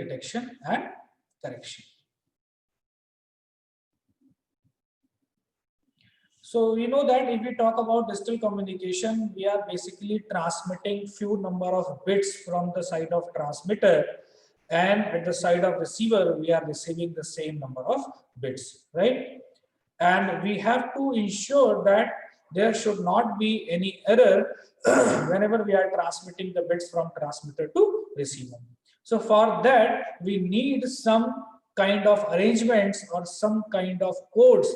detection and correction. So you know that if we talk about digital communication, we are basically transmitting few number of bits from the side of transmitter, and at the side of receiver we are receiving the same number of bits, right? And we have to ensure that there should not be any error whenever we are transmitting the bits from transmitter to receiver. So for that we need some kind of arrangements or some kind of codes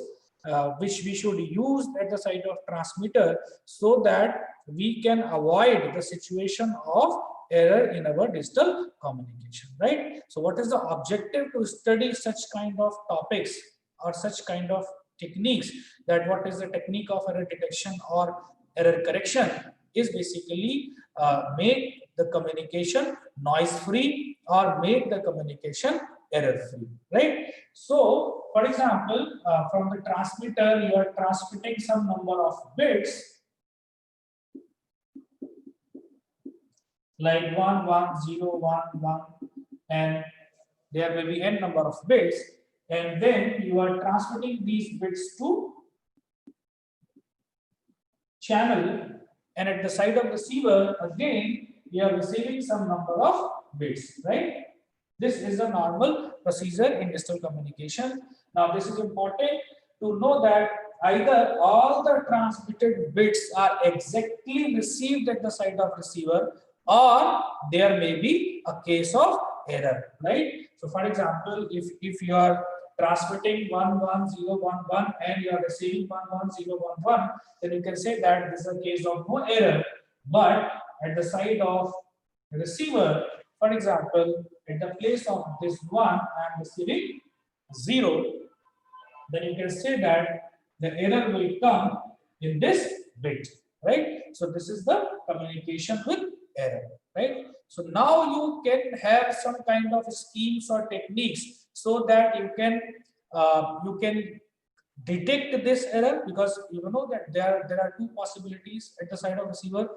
which we should use at the side of transmitter, so that we can avoid the situation of error in our digital communication, right? So what is the objective to study such kind of topics or such kind of techniques? That what is the technique of error detection or error correction is basically make the communication noise free or make the communication error free, right? So for example, from the transmitter you are transmitting some number of bits like 1 1 0 1 1, and there may be n number of bits, and then you are transmitting these bits to channel, and at the side of receiver again we are receiving some number of bits, right? This is a normal procedure in digital communication. Now this is important to know that either all the transmitted bits are exactly received at the side of receiver, or there may be a case of error, right? So for example, if you are transmitting 11011 and you are receiving 11011, then you can say that this is a case of no error. But at the side of receiver, for example, at the place of this 1 I am receiving 0, then you can say that the error will come in this bit, right? So this is the communication with error, right? So now you can have some kind of schemes or techniques so that you can detect this error, because you know that there are two possibilities at the side of receiver.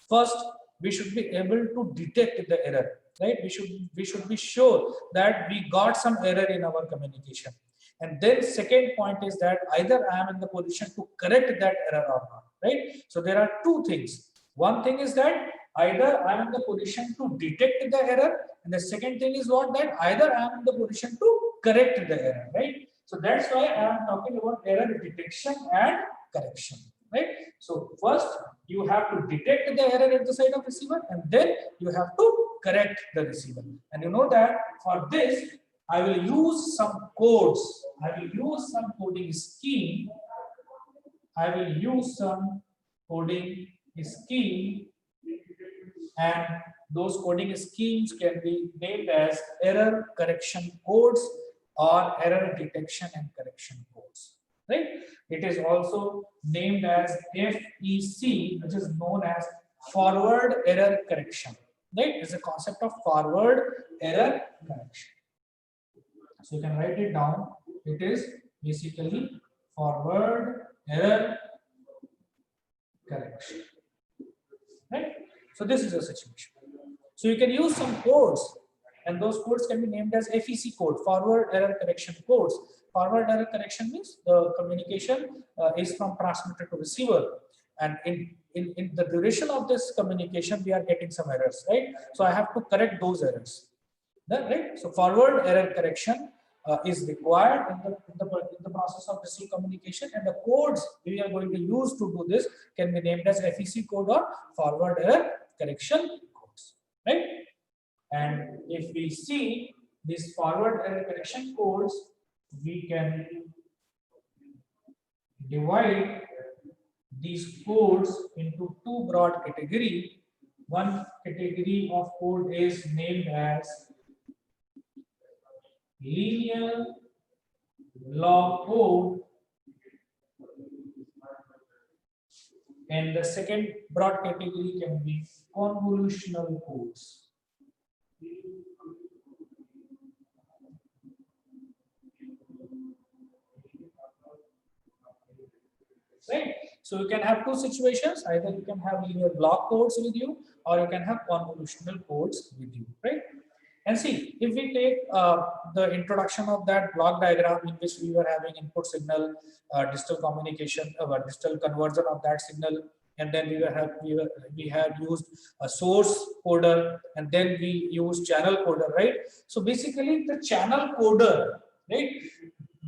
First, we should be able to detect the error, right? We should be sure that we got some error in our communication. And then second point is that either I am in the position to correct that error or not, right? So there are two things. One thing is that either I am in the position to detect the error, and the second thing is what, that either I am in the position to correct the error, right? So that's why I am talking about error detection and correction, right? So first you have to detect the error at the side of receiver, and then you have to correct the receiver. And you know that for this I will use some codes. I will use some coding scheme. I will use some coding scheme, and those coding schemes can be named as error correction codes or error detection and correction codes, right? It is also named as FEC, which is known as forward error correction, right? It's a concept of forward error correction. So you can write it down. It is basically forward error correction, right? So this is a situation. So you can use some codes, and those codes can be named as FEC code, forward error correction codes. Forward error correction means the communication is from transmitter to receiver, and in the duration of this communication we are getting some errors, right? So I have to correct those errors, right? So forward error correction is required in the process of digital communication, and the codes we are going to use to do this can be named as FEC code or forward error correction codes, right? And if we see these forward error correction codes, we can divide these codes into two broad categories. One category of code is named as linear log code, and the second broad category can be convolutional codes. Right? So you can have two situations. Either you can have linear block codes with you, or you can have convolutional codes with you, right? And see, if we take the introduction of that block diagram in which we were having input signal, digital communication, digital conversion of that signal, and then we have used a source coder, and then we use channel coder, right? So basically, the channel coder, right?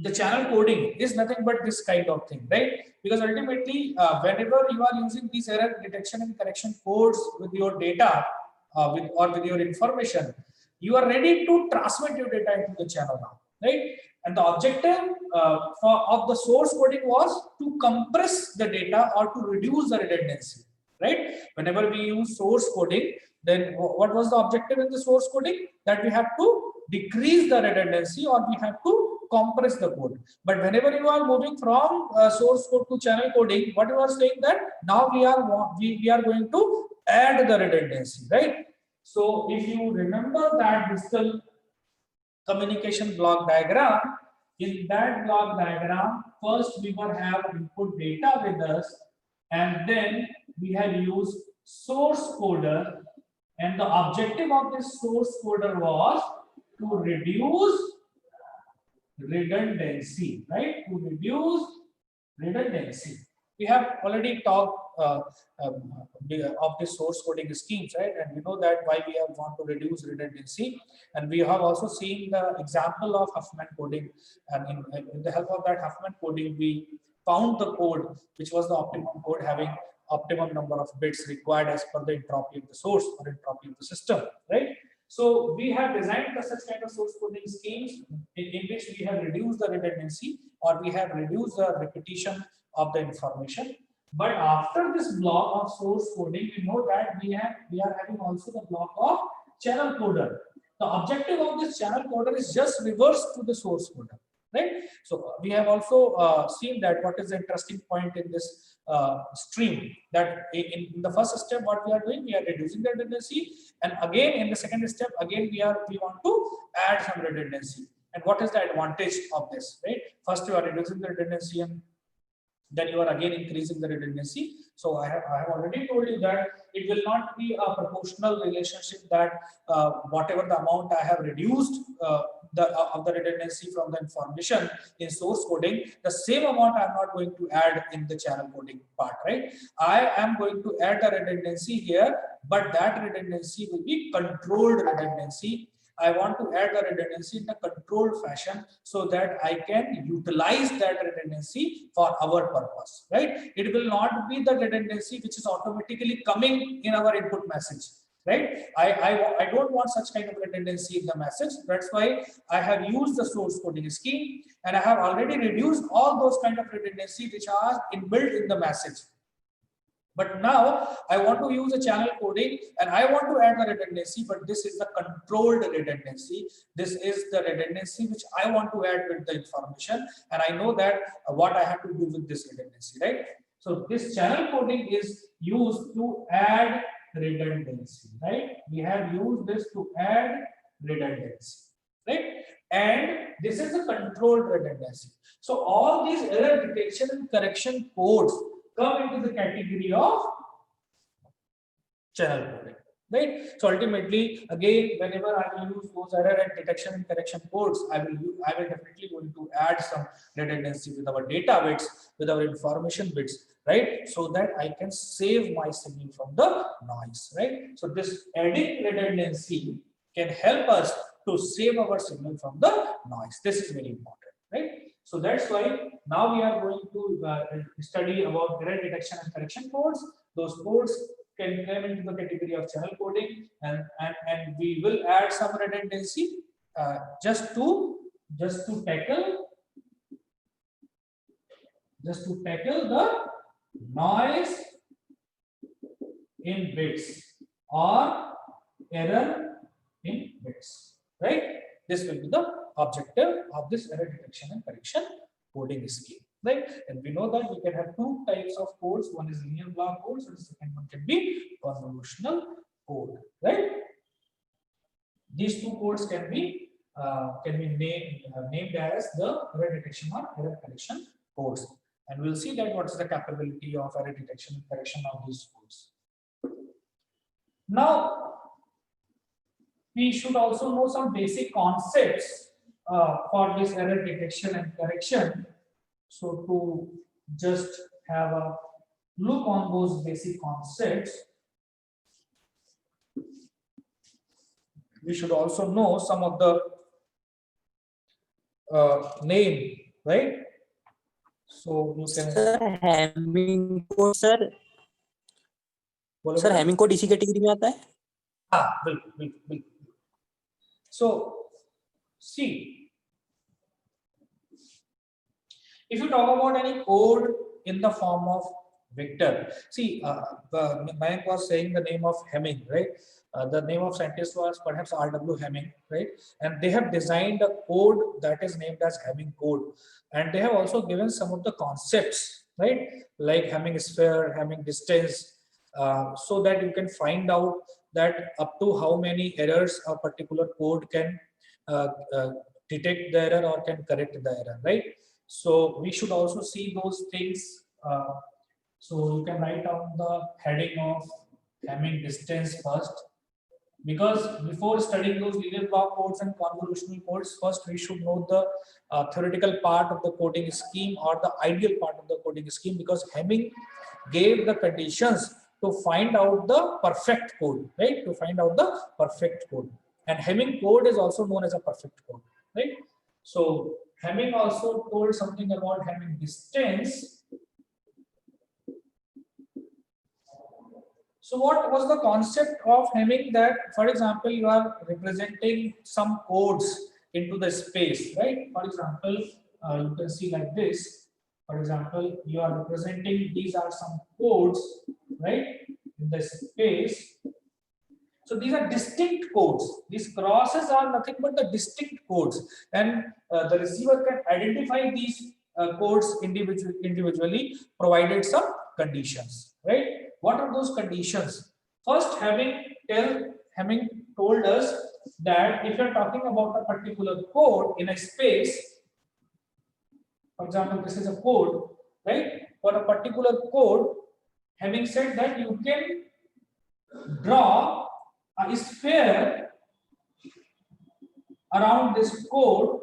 The channel coding is nothing but this kind of thing, right? Because ultimately, whenever you are using these error detection and correction codes with your data, with your information, you are ready to transmit your data into the channel now, right? And the objective of the source coding was to compress the data or to reduce the redundancy, right? Whenever we use source coding, then what was the objective in the source coding? That we have to decrease the redundancy or we have to compress the code. But whenever you are moving from source code to channel coding, what you are saying that now we are going to add the redundancy, right? So if you remember that digital communication block diagram, in that block diagram, first we will have input data with us, and then we have used source coder, and the objective of this source coder was to reduce redundancy, right? To reduce redundancy. We have already talked of the source coding schemes, right? And we know that why we have want to reduce redundancy, and we have also seen the example of Huffman coding, and in the help of that Huffman coding, we found the code which was the optimum code having optimum number of bits required as per the entropy of the source or entropy of the system, right? So we have designed such kind of source coding schemes in which we have reduced the redundancy or we have reduced the repetition of the information. But after this block of source coding, we know that we are having also the block of channel coder. The objective of this channel coder is just reverse to the source coder, right? So we have also seen that what is the interesting point in this stream, that in the first step what we are doing, we are reducing the redundancy, and again in the second step again we want to add some redundancy. And what is the advantage of this, right? First you are reducing the redundancy and then you are again increasing the redundancy. So I have already told you that it will not be a proportional relationship that whatever the amount I have reduced of the redundancy from the information in source coding, the same amount I am not going to add in the channel coding part, right? I am going to add the redundancy here, but that redundancy will be controlled redundancy. I want to add the redundancy in a controlled fashion so that I can utilize that redundancy for our purpose, right? It will not be the redundancy which is automatically coming in our input message, right? I don't want such kind of redundancy in the message. That's why I have used the source coding scheme, and I have already reduced all those kind of redundancy which are inbuilt in the message. But now I want to use a channel coding and I want to add the redundancy, but this is the controlled redundancy. This is the redundancy which I want to add with the information, and I know that what I have to do with this redundancy, right? So this channel coding is used to add redundancy, right? We have used this to add redundancy, right? And this is a controlled redundancy. So all these error detection and correction codes come into the category of channel coding, right? So ultimately, again, whenever I will use those error and detection and correction codes, I will definitely going to add some redundancy with our data bits, with our information bits, right? So that I can save my signal from the noise, right? So this adding redundancy can help us to save our signal from the noise. This is very important, right? So that's why now we are going to study about error detection and correction codes. Those codes can come into the category of channel coding, and we will add some redundancy just to tackle the noise in bits or error in bits, right? This will be the objective of this error detection and correction coding scheme, right? And we know that we can have two types of codes. One is linear block codes, and the second one can be convolutional code, right? These two codes can be named as the error detection or error correction codes, and we'll see that what is the capability of error detection and correction of these codes. Now, we should also know some basic concepts for this error detection and correction. So to just have a look on those basic concepts, we should also know some of the name, right? So you can sir Hamming code बोलो sir Hamming code इसी category में आता है हाँ बिल्कुल बिल्कुल बिल्कुल so see if you talk about any code in the form of vector, see Mayank was saying the name of Hamming, right? The name of scientist was perhaps R.W. Hamming, right? And they have designed a code that is named as Hamming code, and they have also given some of the concepts, right? Like Hamming sphere, Hamming distance, so that you can find out that up to how many errors a particular code can uh, uh, detect the error or can correct the error, right? So we should also see those things. So you can write down the heading of Hamming distance first, because before studying those linear block codes and convolutional codes, first we should know the theoretical part of the coding scheme or the ideal part of the coding scheme, because Hamming gave the conditions to find out the perfect code, right? To find out the perfect code. And Hamming code is also known as a perfect code, right? So Hamming also told something about Hamming distance. So what was the concept of Hamming? That, for example, you are representing some codes into the space, right? For example, you can see like this. For example, you are representing, these are some codes, right, in the space. So these are distinct codes. These crosses are nothing but the distinct codes, and the receiver can identify these codes individually, provided some conditions, right? What are those conditions? First, Hamming told us that if you're talking about a particular code in a space, for example, this is a code, right? For a particular code, Hamming said that you can draw a sphere around this code.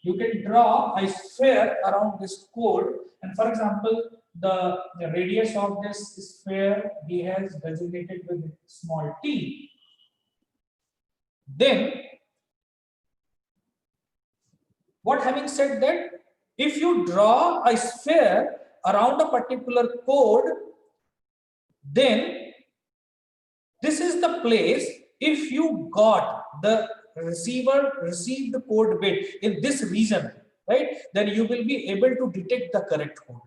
You can draw a sphere around this code, and for example, the radius of this sphere he has designated with small t. Then what Hamming said that if you draw a sphere around a particular code, then this is the place, if you got the receiver received the code bit in this region, right, then you will be able to detect the correct code.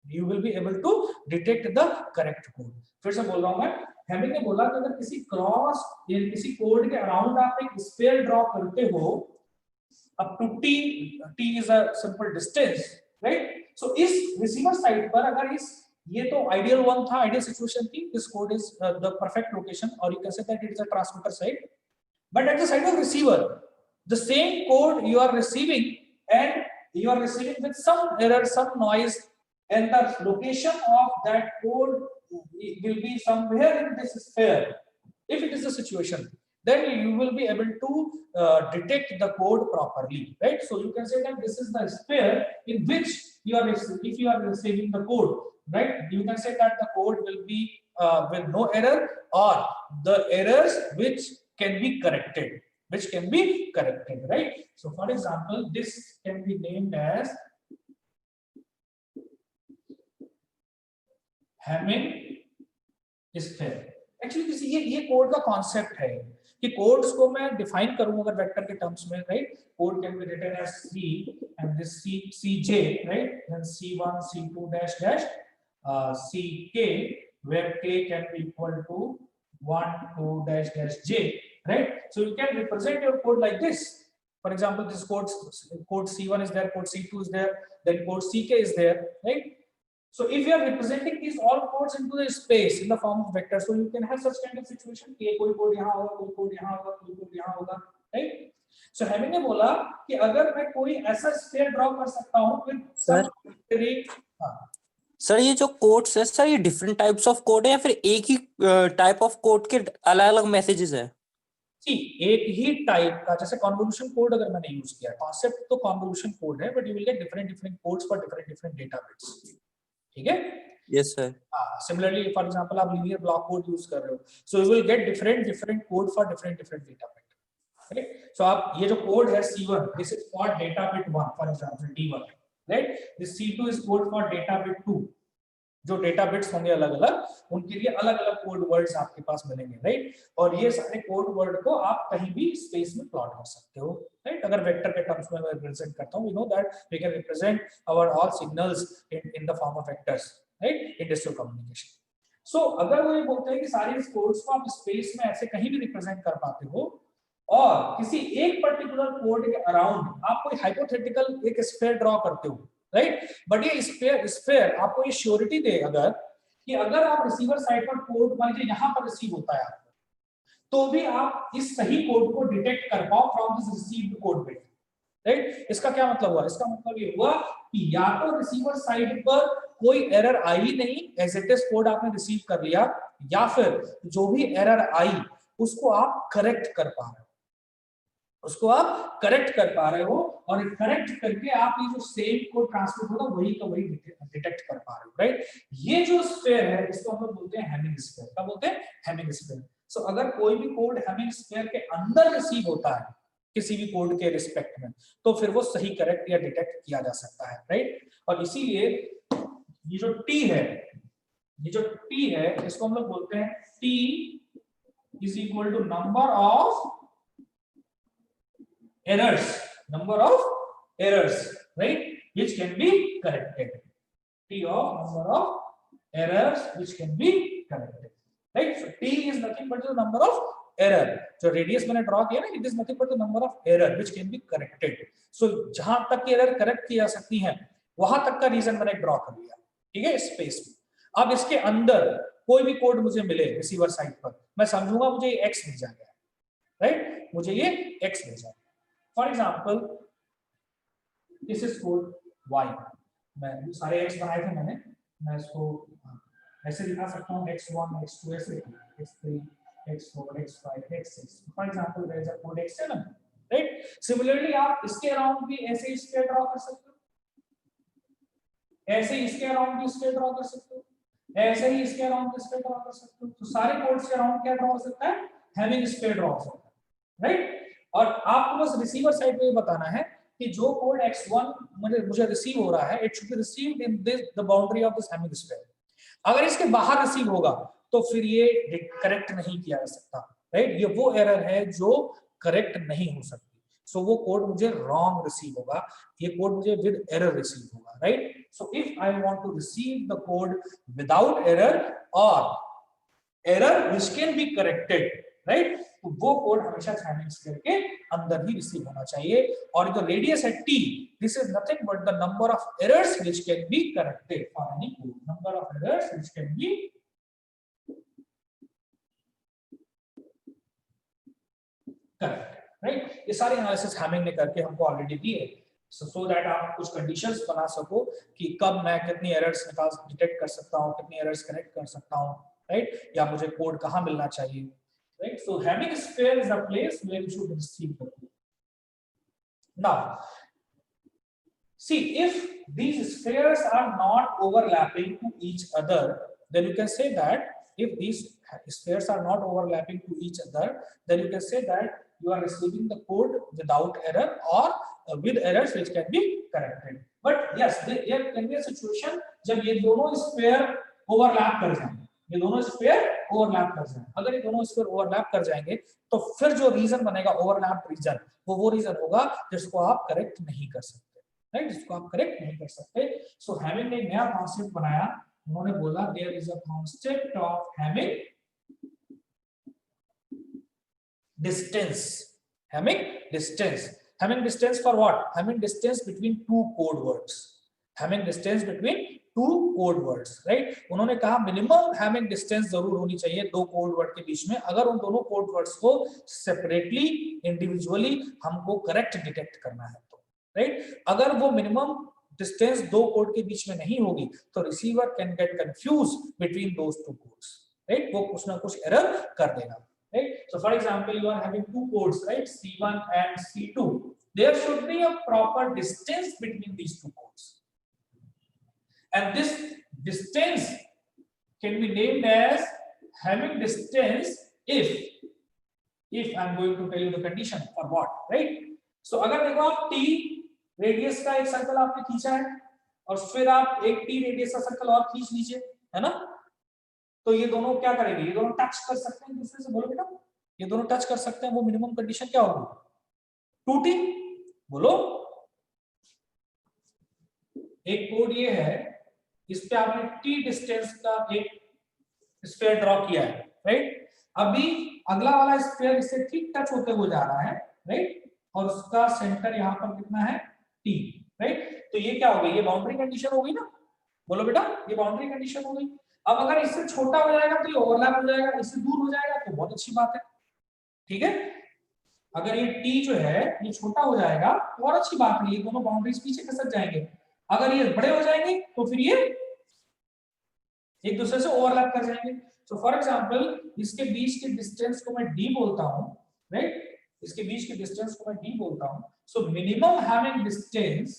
You will be able to detect the correct code. फिर से बोल रहा हूं मैं, Hamming ने बोला कि अगर किसी क्रॉस या किसी कोड के अराउंड आप एक स्फीयर ड्रॉ करते हो up to t is a simple distance, right? So इस रिसीवर साइड पर अगर इस ये तो आइडियल वन था, आइडियल सिचुएशन थी, this code is the perfect location, और you can say that it is a transmitter side. But at the side of receiver, the same code you are receiving, and you are receiving with some error, some noise, and the location of that code will be somewhere in this sphere. If it is the situation, then you will be able to detect the code properly, right? So you can say that this is the sphere in which you are, if you are receiving the code, right, you can say that the code will be with no error, or the errors which can be corrected, right? So for example, this can be named as Hamming sphere. Actually किसी ये code का concept है कि codes को मैं define करूं अगर vector के टर्म्स में, right? Code can be written as C and this Cj, right? Then C1 C2 dash dash Ck, where k can be equal to 1 2 dash dash j, right? So you can represent your code like this. For example, this code C1 is there, code C2 is there, then code Ck is there, right? So if you are representing these all codes into the space in the form of vector, so you can have such kind of situation कि कोई code यहाँ होगा, कोई code यहाँ होगा, कोई code यहाँ होगा, right? So Hamming ने बोला कि अगर मैं कोई ऐसा स्फीयर ड्रॉ कर सकता हूँ with some very सर ये जो कोड्स है सर, ये डिफरेंट टाइप्स ऑफ कोड है या फिर एक ही टाइप ऑफ कोड के अलग अलग मैसेजेस है? सी एक ही टाइप का, जैसे कॉन्वोल्यूशन कोड अगर मैंने यूज किया, कॉन्सेप्ट तो कॉन्वोल्यूशन कोड है, but you will get different different codes for different different data bits, ठीक है। Yes sir. Similarly for example आप लीनियर ब्लॉक कोड यूज कर रहे हो, so you will get different different code for different different data bit, right. So आप ये जो code है C1, this is for data bit 1 for example D1, right. This C2 is code for data bit 2, जो data bits होंगे अलग अलग, उनके लिए अलग अलग कोड वर्ड्स आपके पास मिलेंगे, राइट। और ये सारे कोड वर्ड को आप कहीं भी स्पेस में प्लॉट कर सकते हो, राइट। अगर वेक्टर के टर्म्स में मैं रिप्रेजेंट करता हूं, we know that we can represent our all signals in the form of vectors, right, in digital communication. So अगर वो ये बोलते हैं कि सारे कोड्स को आप स्पेस में ऐसे कहीं भी रिप्रेजेंट कर पाते हो, और किसी एक पर्टिकुलर कोड के अराउंड आप कोई हाइपोथेटिकल एक स्फीयर ड्रॉ करते हो, राइट। बट ये स्फीयर आपको ये श्योरिटी दे अगर कि अगर आप रिसीवर साइड पर कोड मान लीजिए यहाँ पर रिसीव होता है आपको, तो भी आप इस सही कोड को डिटेक्ट कर पाओ from this received code bit, right. इसका क्या मतलब हुआ? इसका मतलब ये हुआ कि या तो रिसीवर साइड पर कोई एरर आई नहीं, एज इट इज कोड आपने रिसीव कर लिया, या फिर जो भी एरर आई उसको आप करेक्ट कर पा रहे हो, उसको आप करेक्ट कर पा रहे हो, और करेक्ट करके आप ये जो सेम कोड ट्रांसमिट होगा वही का वही डिटेक्ट कर पा रहे हो, राइट। ये जो स्फीयर है इसको हम लोग बोलते हैं हैमिंग स्फीयर। क्या बोलते हैं? Hamming sphere. सो अगर कोई भी कोड हैमिंग स्फीयर के अंदर रिसीव होता है किसी भी कोड के रिस्पेक्ट में, तो फिर वो सही करेक्ट या डिटेक्ट किया जा सकता है, राइट। और इसीलिए ये जो टी है, ये जो टी है इसको हम लोग बोलते हैं T is equal to number of errors, number of errors, right, which can be corrected. T of number of errors which can be corrected, right. So T is nothing but the number of error, जो radius मैंने draw किया ना, it is nothing but the number of error which can be corrected. So जहां तक की error correct की जा सकती है वहां तक का रीजन मैंने ड्रॉ कर लिया, ठीक है, स्पेस में। अब इसके अंदर कोई भी कोड मुझे मिले रिसीवर साइड पर, मैं समझूंगा मुझे ये x मिल जाएगा, राइट, मुझे ये x मिल जाएगा। For example this is code y, मैं सारे x बनाए थे मैंने, मैं इसको ऐसे दिखा सकता हूँ x1 x2 ऐसे x3 x4 x5 x6, for example there is a code x7, right. Similarly आप इसके अराउंड भी ऐसे स्क्वायर ड्रॉ कर सकते हो, ऐसे इसके अराउंड भी स्क्वायर ड्रॉ कर सकते हो, ऐसे ही इसके अराउंड भी स्क्वायर ड्रॉ कर सकते हो। तो सारे कोड्स के अराउंड क्या ड्रॉ हो सकता है? हैमिंग स्क्वायर ड्रॉ हो सकता है, राइट। और आपको बस रिसीवर साइड पे बताना है कि जो कोड x1 मुझे रिसीव हो रहा है, it should be received in this the boundary of this Hamming square. अगर इसके बाहर रिसीव होगा तो फिर ये करेक्ट नहीं किया जा सकता, राइट। ये वो एरर है जो करेक्ट नहीं हो सकती, सो वो कोड मुझे रॉन्ग रिसीव होगा, ये कोड मुझे विद एरर रिसीव होगा, right. So if I want to receive the code without error और error which can be corrected, right, तो वो कोड हमेशा हैमिंग स्क्वायर के अंदर ही रिसीव होना चाहिए। और जो रेडियस है t, this is nothing but the number of errors which can be corrected for any code, number of errors which can be corrected, right. ये सारे एनालिसिस हैमिंग ने करके हमको ऑलरेडी दिए, सो दैट आप कुछ कंडीशंस बना सको कि कब मैं कितनी एरर्स डिटेक्ट कर सकता हूं, कितनी एरर्स करेक्ट कर सकता हूं, राइट, या मुझे कोड कहां मिलना चाहिए, right? So Hamming square is a place where you should receive the code. Now, see, if these spheres are not overlapping to each other, then you can say that if these spheres are not overlapping to each other, then you can say that you are receiving the code without error or with errors which can be corrected. But yes, there can be a situation जब ये दोनों sphere overlap कर जाएंगे, ये दोनों sphere overlap कर जाएंगे। अगर ये दोनों स्फीयर ओवरलैप कर जाएंगे तो फिर जो रीजन बनेगा ओवरलैप रीजन, वो रीजन होगा जिसको आप करेक्ट नहीं कर सकते, राइट, जिसको आप करेक्ट नहीं कर सकते। सो हैमिंग ने नया कॉन्सेप्ट बनाया, उन्होंने बोला there is a concept of Hamming distance. Hamming distance, Hamming distance for what? Hamming distance between two code words, Hamming distance between two code words, right. उन्होंने कहा मिनिमम हैमिंग डिस्टेंस जरूर होनी चाहिए दो कोड वर्ड के बीच में, अगर उन दोनों कोड वर्ड्स को सेपरेटली इंडिविजुअली हमको करेक्ट डिटेक्ट करना है तो, राइट। अगर वो मिनिमम डिस्टेंस दो कोड के बीच में नहीं होगी तो receiver can get confuse between those two codes, right. वो कुछ ना कुछ एरर कर देगा, right. So for example you are having two codes, right, C1 and C2, there should be a proper distance between these two codes and this distance can be named as Hamming distance if I'm going to tell you the condition for what, right? So अगर देखो आप t radius का एक circle आपने खींचा है और फिर आप एक t रेडियस का सर्कल और खींच लीजिए, है ना, तो ये दोनों क्या करेंगे, ये दोनों टच कर सकते हैं दूसरे से, बोलो बेटा, ये दोनों टच कर सकते हैं, वो मिनिमम कंडीशन क्या होगी, 2t, बोलो। एक कोड ये है, इस पे आपने t डिस्टेंस का एक स्फीयर ड्रॉ किया है, राइट। अभी अगला वाला स्फीयर इससे ठीक टच होते हुए जा रहा है, राइट, और उसका सेंटर यहाँ पर कितना है, t, राइट। तो ये क्या हो गई, ये बाउंड्री कंडीशन हो गई ना, बोलो बेटा, ये बाउंड्री कंडीशन हो गई। अब अगर इससे छोटा हो जाएगा तो ये ओवरलैप हो जाएगा, इससे दूर हो जाएगा तो बहुत अच्छी बात है, ठीक है। अगर ये t जो है ये छोटा हो जाएगा तो और अच्छी बात है, ये दोनों बाउंड्रीज पीछे खसक जाएंगे। अगर ये बड़े हो जाएंगे तो फिर ये एक दूसरे से ओवरलैप कर जाएंगे। सो फॉर एग्जांपल इसके बीच के डिस्टेंस को मैं d बोलता हूं, राइट, इसके बीच के डिस्टेंस को मैं d बोलता हूं। So minimum having distance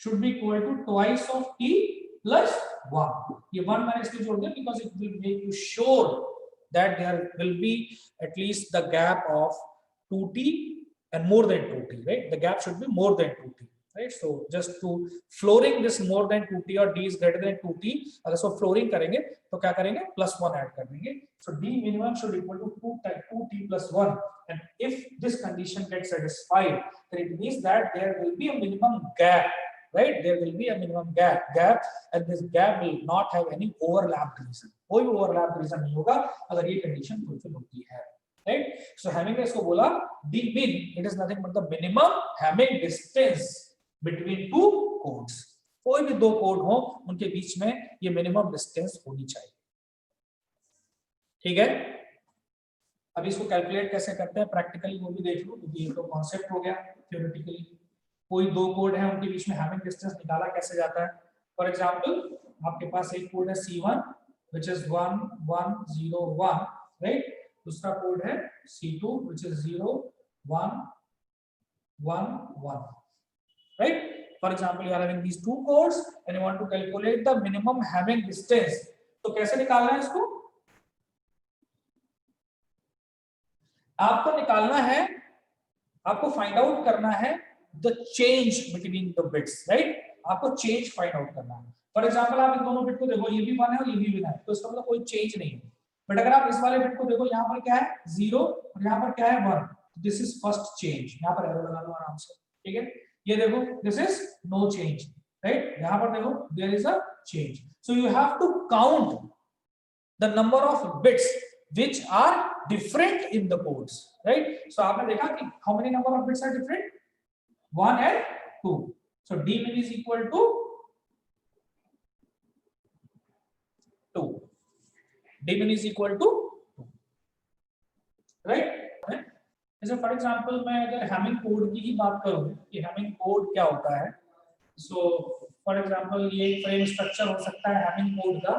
should be equal to twice of t plus 1। ये 1 मैंने इसलिए जोड़ दिया because it will make you sure that there will be at least the gap of 2t and more than 2t, right? The gap should be more than 2t, right? So just to flooring this more than 2t or d is greater than 2t, अगर इसको flooring करेंगे तो क्या करेंगे, +1 add कर देंगे। So d minimum should equal to 2t plus 1, and if this condition gets satisfied then it means that there will be a minimum gap, right? There will be a minimum gap and this gap will not have any overlap reason, कोई भी overlap reason नहीं होगा अगर ये condition fulfill होती है, right? So Hamming ने इसको बोला d min, it is nothing but the minimum Hamming distance between two codes। कोई भी दो कोड हो उनके बीच में ये मिनिमम डिस्टेंस होनी चाहिए, ठीक है। अब इसको कैलकुलेट कैसे करते हैं प्रैक्टिकली वो भी देख लो, क्योंकि ये तो कॉन्सेप्ट हो गया। थ्योरेटिकली कोई दो कोड है उनके बीच में हैमिंग डिस्टेंस निकाला कैसे जाता है। फॉर एग्जांपल आपके पास एक कोड है C1 which is 1 1 0 1, राइट, दूसरा कोड है C2 which is 0 1 1 1, right? For example, you are having these two codes and you want to calculate the minimum Hamming distance, तो कैसे निकालना है इसको, आपको निकालना है, आपको फाइंड आउट करना है the change between the bits, right, आपको चेंज फाइंड आउट करना है। फॉर एग्जांपल आप इन दोनों बिट को देखो, ये भी 1 है और ये भी 1 है, तो इसका मतलब कोई चेंज नहीं है। बट अगर आप इस वाले बिट को देखो, यहाँ पर क्या है 0 और यहाँ पर क्या है 1, दिस इज फर्स्ट चेंज, यहाँ पर एरो लगा लो आराम से, ठीक है। ये देखो this is no change, right, यहाँ पर देखो there is a change. So you have to count the number of bits which are different in the codes, right. So आपने देखा कि how many number of bits are different, 1 and 2। So d min is equal to 2, d min is equal to 2, right. जैसे for example मैं अगर Hamming code की ही बात करूं कि हैमिंग कोड क्या होता है, सो फॉर एग्जांपल ये एक फ्रेम स्ट्रक्चर हो सकता है हैमिंग कोड का।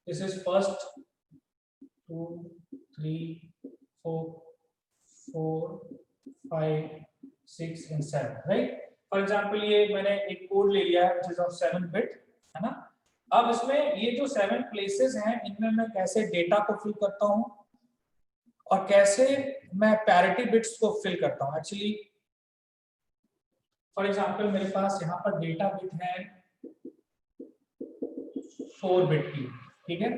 This is first 2 3 4 4 5 6 and 7, right. For example ये मैंने एक कोड ले लिया है व्हिच इज ऑफ 7 बिट, है ना। अब इसमें ये जो 7 प्लेसेस हैं इनमें मैं कैसे डेटा को फिल करता हूं और कैसे मैं पैरिटी बिट्स को फिल करता हूं। एक्चुअली फॉर एग्जांपल मेरे पास यहाँ पर डेटा बिट है 4 बिट की, ठीक है,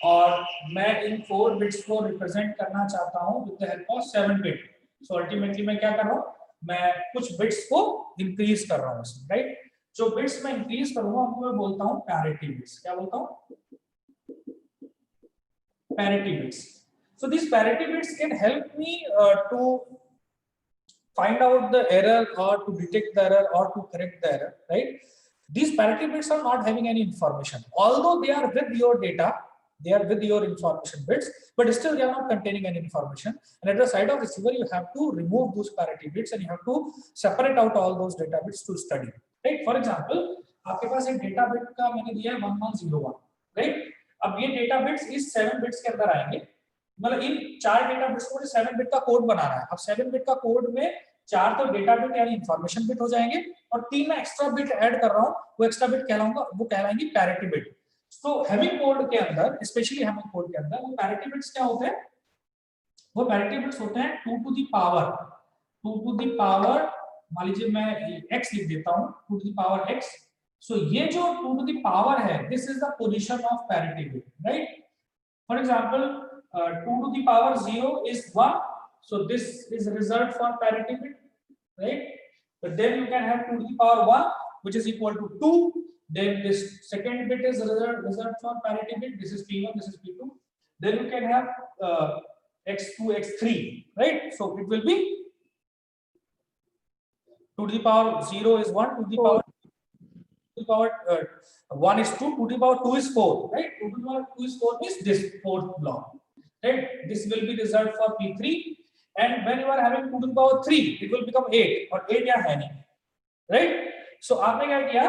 और मैं इन 4 बिट्स को रिप्रेजेंट करना चाहता हूं with the help of 7 bit. So ultimately मैं क्या कर रहा हूं, मैं कुछ बिट्स को इंक्रीज कर रहा हूं इसमें, राइट। जो बिट्स मैं इंक्रीज करूंगा उनको मैं बोलता हूं पैरिटी बिट्स। क्या बोलता हूं, parity bits. So these parity bits can help me to find out the error or to detect the error or to correct the error, right? These parity bits are not having any information. Although they are with your data, they are with your information bits, but still they are not containing any information. And at the side of receiver, you have to remove those parity bits and you have to separate out all those data bits to study. Right? For example, आपके पास एक data bit का मैंने दिया है 1101, right? अब ये data bits इस 7 bits के अंदर आएंगे, मतलब इन 4 डेटा बिट्स को 7 बिट का कोड बनाना है. अब 7 बिट का कोड में 4 तो डेटा बिट यानी इंफॉर्मेशन बिट हो जाएंगे और 3 मैं एक्स्ट्रा बिट ऐड कर रहा हूं, वो एक्स्ट्रा बिट कहलाऊंगा, वो कहलाएंगी पैरिटी बिट. तो हैमिंग कोड के अंदर, स्पेशली हैमिंग कोड के अंदर वो पैरिटी बिट्स क्या होते हैं? वो पैरिटी बिट्स होते हैं 2 टू द पावर, मान लीजिए मैं x लिख देता हूं, 2 टू द पावर x. सो ये जो 2 टू द पावर है, this is the position of parity bit, right? For example 2 to the power 0 is 1, so this is result for parity bit, right? But then you can have 2 to the power 1, which is equal to 2. Then this second bit is result for parity bit. This is P1, this is P2. Then you can have x2, x3, right? So it will be 2 to the power 0 is 1, 2 to the power 1 is 2, 2 to the power 2 is 4, right? 2 to the power 2 is 4 means this fourth block. Right? This will be result for P3, and when you are having 2 to the power 3, it will become 8, और 8 यहाँ है नहीं, right? So आपने क्या किया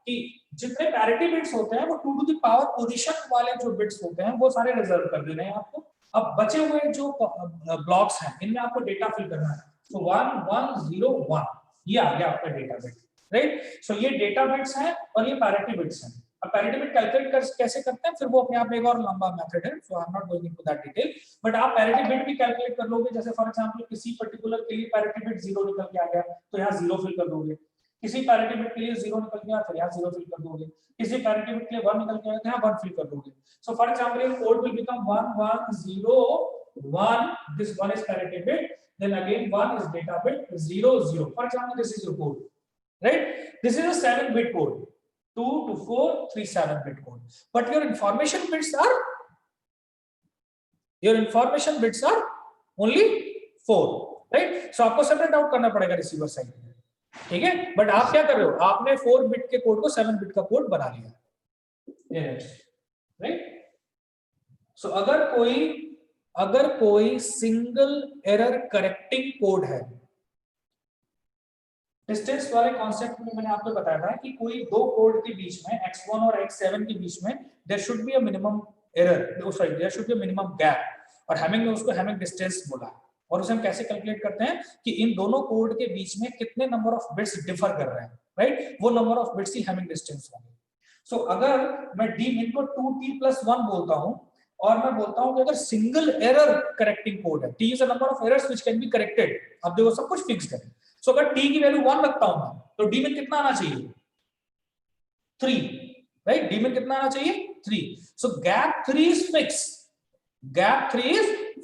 कि जितने parity bits होते हैं वो 2 to the power पोजीशन वाले जो बिट्स होते हैं वो सारे रिजर्व कर देने हैं आपको. अब बचे हुए जो ब्लॉक्स हैं इनमें आपको डेटा फिल करना है. So 1 1 0 1 ये आ गया आपका डेटा बिट, राइट? सो ये डेटा बिट्स हैं और ये पैरिटी बिट्स हैं. अब पैरिटी बिट कैलकुलेट कैसे करते हैं, फिर वो अपने आप में एक और लंबा मेथड है, so I am not going into that detail. But आप पैरिटी बिट भी कैलकुलेट कर लोगे. जैसे फॉर एग्जांपल किसी पर्टिकुलर के लिए पैरिटी बिट 0 निकल के आ गया तो यहाँ 0 फिल कर दोगे. किसी पैरिटी बिट के लिए 0 निकल गया फिर यहाँ 0 फिल कर दोगे. किसी पैरिटी बिट के लिए 1 निकल गया तो यहाँ 1 फिल कर दोगे. सो for example your code will become 1 1 0 1. This 1 is parity bit, then again 1 is data bit 0 0. For example, this is your code, right? This is a 7 bit code. 2 to 4 3 7 bit code, but your information bits are only 4, right? So आपको separate out करना पड़ेगा receiver side में, ठीक है? But आप क्या कर रहे हो, आपने 4 बिट के कोड को 7 बिट का कोड बना लिया, राइट? सो अगर कोई सिंगल एरर करेक्टिंग कोड है, डिस्टेंस वाले कॉन्सेप्ट में मैंने आपको बताया था कि कोई दो कोड के बीच में x1 और x7 के बीच में there should be a minimum error, sorry there should be a minimum gap, और हैमिंग में उसको हैमिंग डिस्टेंस बोला है. और उसे हम कैसे कैलकुलेट करते हैं कि इन दोनों कोड के बीच में कितने नंबर ऑफ बिट्स डिफर कर रहे हैं, राइट? वो number of bits he Hamming distance होंगे. सो अगर मैं dmin को 2t+1 बोलता हूं और मैं बोलता हूं कि अगर सिंगल एरर करेक्टिंग कोड है, t is the number of errors which can be corrected. अब देखो सब कुछ फिक्स्ड है. सो अगर t की वैल्यू 1 रखता हूं मैं तो dmin कितना आना चाहिए? 3, राइट? dmin कितना आना चाहिए? 3. सो गैप 3 इज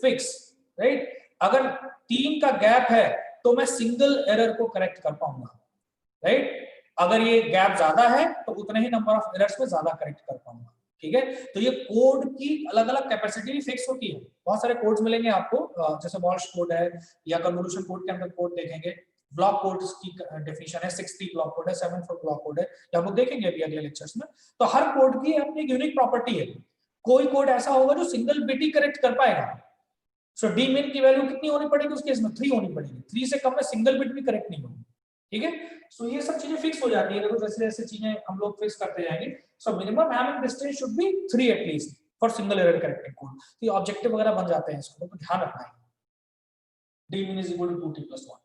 फिक्स, राइट? अगर 3 का गैप है तो मैं सिंगल एरर को करेक्ट कर पाऊंगा, राइट? अगर ये गैप ज्यादा है तो उतने ही नंबर ऑफ एरर्स में ज्यादा करेक्ट कर पाऊंगा, ठीक है? तो ये कोड की अलग अलग कैपेसिटी भी फिक्स होती है. बहुत सारे कोड्स मिलेंगे आपको, जैसे वॉल्श कोड है या कन्वोल्यूशन कोड के अंदर कोड देखेंगे. ब्लॉक कोड की डेफिनेशन है, 6 ब्लॉक कोड है, 7 ब्लॉक कोड है, हम लोग देखेंगे अभी अगले लेक्चर्स में. तो हर कोड की अपनी एक यूनिक प्रॉपर्टी है. कोई कोड ऐसा होगा जो सिंगल बिट ही करेक्ट कर पाएगा. सो dmin की वैल्यू कितनी होनी पड़ेगी उस केस में? 3 होनी पड़ेगी. 3 से कम में सिंगल बिट भी करेक्ट नहीं होगी, ठीक है? सो ये सब चीजें फिक्स हो जाती है. देखो जैसे जैसे चीजें हम लोग फिक्स करते जाएंगे. So minimum Hamming distance should B 3 at least for single error correcting code. तो ये ऑब्जेक्टिव वगैरह बन जाते हैं, इसको तो ध्यान रखना है. dmin is equal to 2t+1.